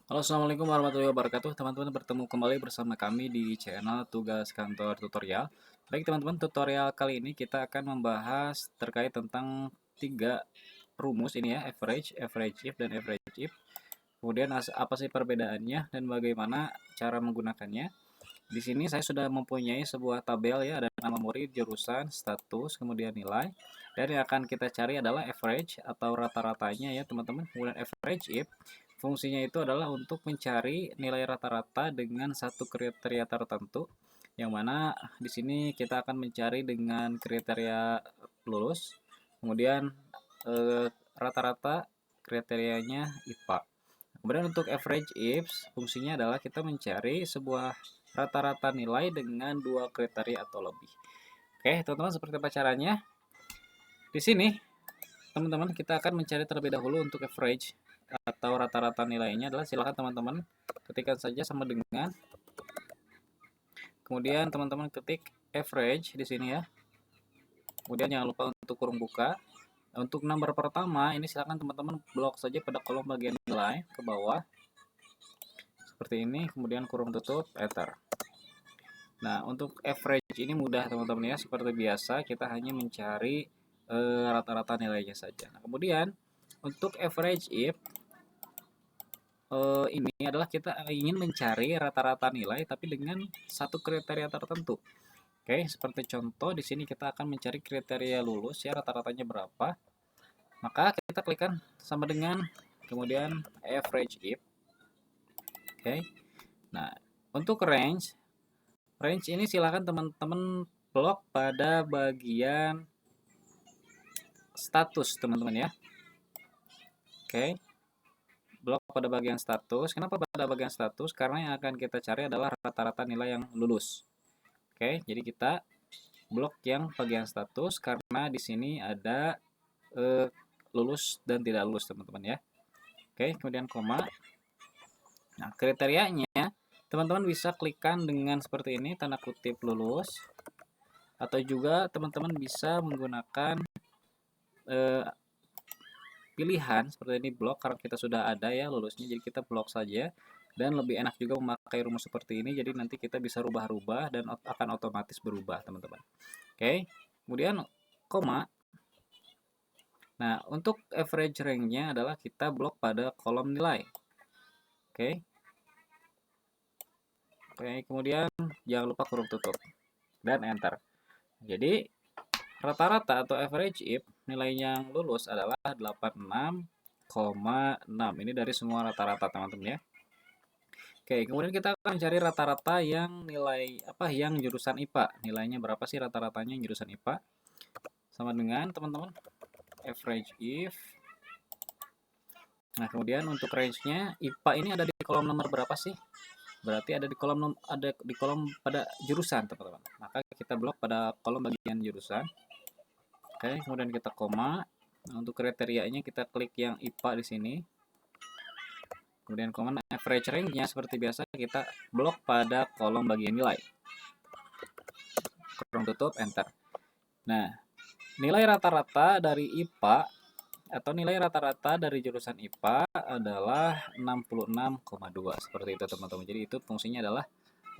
Halo, assalamualaikum warahmatullahi wabarakatuh. Teman-teman bertemu kembali bersama kami di channel Tugas Kantor Tutorial. Baik teman-teman, tutorial kali ini kita akan membahas terkait tentang tiga rumus ini ya, average, average if, dan average if. Kemudian apa sih perbedaannya dan bagaimana cara menggunakannya. Di sini saya sudah mempunyai sebuah tabel ya, ada nama murid, jurusan, status, kemudian nilai. Dan yang akan kita cari adalah average atau rata-ratanya ya teman-teman. Kemudian average if, fungsinya itu adalah untuk mencari nilai rata-rata dengan satu kriteria tertentu. Yang mana di sini kita akan mencari dengan kriteria lulus. Kemudian rata-rata kriterianya IPA. Kemudian untuk average ifs, fungsinya adalah kita mencari sebuah rata-rata nilai dengan dua kriteria atau lebih. Oke, teman-teman, seperti apa caranya? Di sini, teman-teman, kita akan mencari terlebih dahulu untuk average atau rata-rata nilainya adalah silakan teman-teman ketikkan saja sama dengan, kemudian teman-teman ketik average di sini ya. Kemudian jangan lupa untuk kurung buka. Untuk number pertama, ini silakan teman-teman blok saja pada kolom bagian nilai ke bawah. Seperti ini, kemudian kurung tutup, enter. Nah, untuk average ini mudah teman-teman ya. Seperti biasa, kita hanya mencari rata-rata nilainya saja. Nah, kemudian untuk average if ini adalah kita ingin mencari rata-rata nilai tapi dengan satu kriteria tertentu. Oke, seperti contoh di sini kita akan mencari kriteria lulus ya, rata-ratanya berapa. Maka kita klikkan sama dengan kemudian average if. Oke. Nah, untuk range ini silahkan teman-teman blok pada bagian status teman-teman ya. Oke, blok pada bagian status. Kenapa pada bagian status? Karena yang akan kita cari adalah rata-rata nilai yang lulus. Oke, jadi kita blok yang bagian status karena di sini ada lulus dan tidak lulus teman-teman ya. Oke, kemudian koma. Nah, kriterianya teman-teman bisa klikkan dengan seperti ini, tanda kutip lulus. Atau juga teman-teman bisa menggunakan pilihan seperti ini blok karena kita sudah ada ya lulusnya, jadi kita blok saja. Dan lebih enak juga memakai rumus seperti ini, jadi nanti kita bisa rubah-rubah dan akan otomatis berubah teman-teman. Oke, kemudian koma. Nah, untuk average rank-nya adalah kita blok pada kolom nilai. Oke. Oke, kemudian jangan lupa kurung tutup dan enter. Jadi rata-rata atau average if nilai yang lulus adalah 86,6. Ini dari semua rata-rata teman-teman ya. Oke, kemudian kita akan cari rata-rata yang nilai yang jurusan IPA. Nilainya berapa sih rata-ratanya yang jurusan IPA? Sama dengan teman-teman average if. Nah, kemudian untuk range-nya IPA ini ada di kolom nomor berapa sih? Berarti ada di kolom pada jurusan, teman-teman. Maka kita blok pada kolom bagian jurusan. Oke, kemudian kita koma. Nah, untuk kriterianya kita klik yang IPA di sini. Kemudian koma, average range-nya seperti biasa kita blok pada kolom bagian nilai. Kurung tutup, enter. Nah, nilai rata-rata dari IPA atau nilai rata-rata dari jurusan IPA adalah 66,2. Seperti itu teman-teman. Jadi itu fungsinya adalah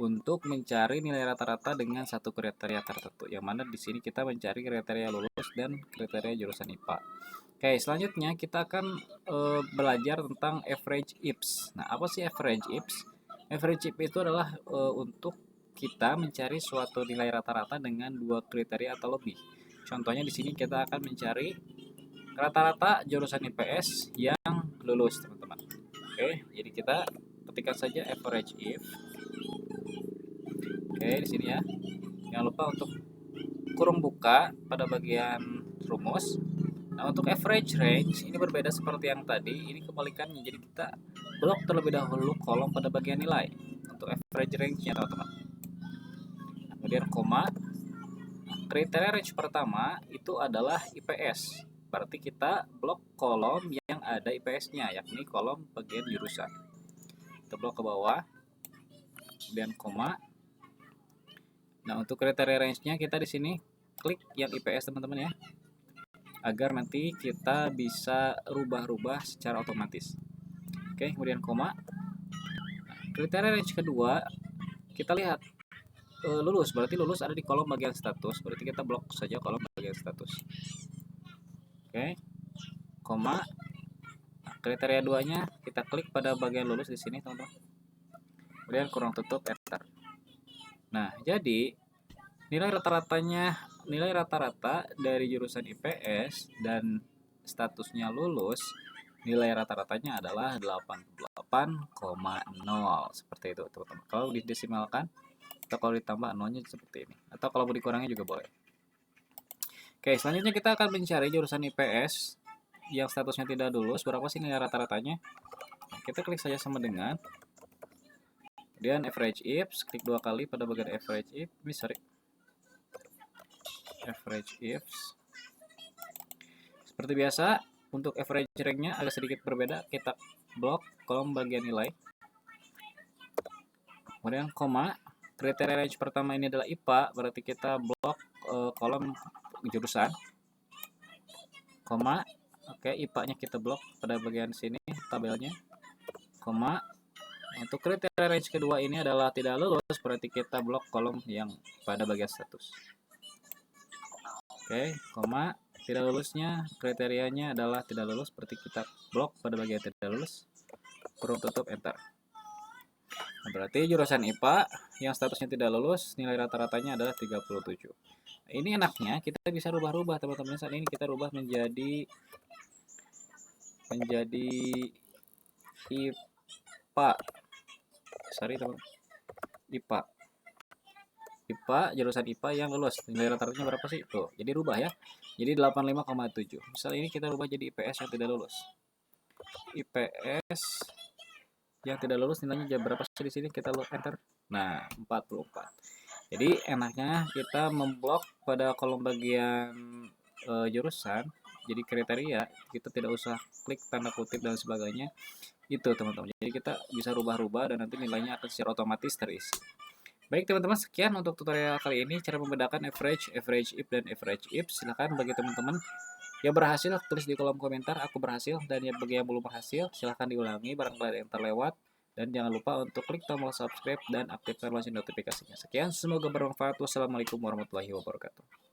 untuk mencari nilai rata-rata dengan satu kriteria tertentu. Yang mana di sini kita mencari kriteria lulus dan kriteria jurusan IPA. Oke, selanjutnya kita akan belajar tentang average ifs. Nah, apa sih average ifs? Average if itu adalah untuk kita mencari suatu nilai rata-rata dengan dua kriteria atau lebih. Contohnya di sini kita akan mencari rata-rata jurusan IPS yang lulus, teman-teman. Oke, jadi kita ketikkan saja average if. Oke, di sini ya. Jangan lupa untuk kurung buka pada bagian rumus. Nah, untuk average range ini berbeda seperti yang tadi. Ini kebalikannya. Jadi kita blok terlebih dahulu kolom pada bagian nilai untuk average range-nya, teman-teman. Kemudian koma. Kriteria range pertama itu adalah IPS. Berarti kita blok kolom yang ada IPS-nya, yakni kolom bagian jurusan. Kita blok ke bawah, kemudian koma. Nah, untuk kriteria range-nya kita di sini klik yang IPS, teman-teman ya, agar nanti kita bisa rubah-rubah secara otomatis. Oke, kemudian koma. kriteria range kedua kita lihat lulus, berarti lulus ada di kolom bagian status, berarti kita blok saja kolom bagian status. Oke, koma. Nah, kriteria 2-nya kita klik pada bagian lulus di sini, teman-teman. Kemudian kurung tutup, enter. Nah, jadi nilai rata-rata dari jurusan IPS dan statusnya lulus, nilai rata-ratanya adalah 88,0 seperti itu, teman-teman. Kalau didesimalkan atau kalau ditambah nolnya seperti ini, atau kalau mau dikurangi juga boleh. Oke, selanjutnya kita akan mencari jurusan IPS yang statusnya tidak lulus, berapa sih nilai rata-ratanya. Nah, kita klik saja sama dengan, kemudian average ifs, klik 2 kali pada bagian average if, average ifs. Seperti biasa, untuk average rank-nya agak sedikit berbeda, kita blok kolom bagian nilai. Kemudian koma, kriteria range pertama ini adalah IPA, berarti kita blok kolom jurusan. Koma, oke, IPA-nya kita blok pada bagian sini tabelnya. Koma, untuk kriteria range kedua ini adalah tidak lulus, berarti kita blok kolom yang pada bagian status. Oke, koma, tidak lulusnya kriterianya adalah tidak lulus, berarti kita blok pada bagian tidak lulus, kurung tutup, enter. Nah, berarti jurusan IPA yang statusnya tidak lulus, nilai rata-ratanya adalah 37. Nah, ini enaknya kita bisa rubah-rubah, teman-teman. Saat ini kita rubah menjadi IPA. Sorry, teman. IPA, jurusan IPA yang lulus. Nilai rata-ratanya berapa sih? Tuh, jadi rubah ya. Jadi 85,7. Misal ini kita rubah jadi IPS yang tidak lulus. IPS yang tidak lulus nilainya berapa sih di sini? Kita enter. Nah, 44. Jadi enaknya kita memblok pada kolom bagian jurusan. Jadi kriteria, kita tidak usah klik tanda kutip dan sebagainya. Itu, teman-teman. Jadi kita bisa rubah-rubah dan nanti nilainya akan secara otomatis terisi. Baik teman-teman, sekian untuk tutorial kali ini, cara membedakan average if, dan average if. Silahkan bagi teman-teman yang berhasil, tulis di kolom komentar, aku berhasil, dan bagi yang belum berhasil, silahkan diulangi, barangkali ada yang terlewat. Dan jangan lupa untuk klik tombol subscribe dan aktifkan lonceng notifikasinya. Sekian, semoga bermanfaat. Wassalamualaikum warahmatullahi wabarakatuh.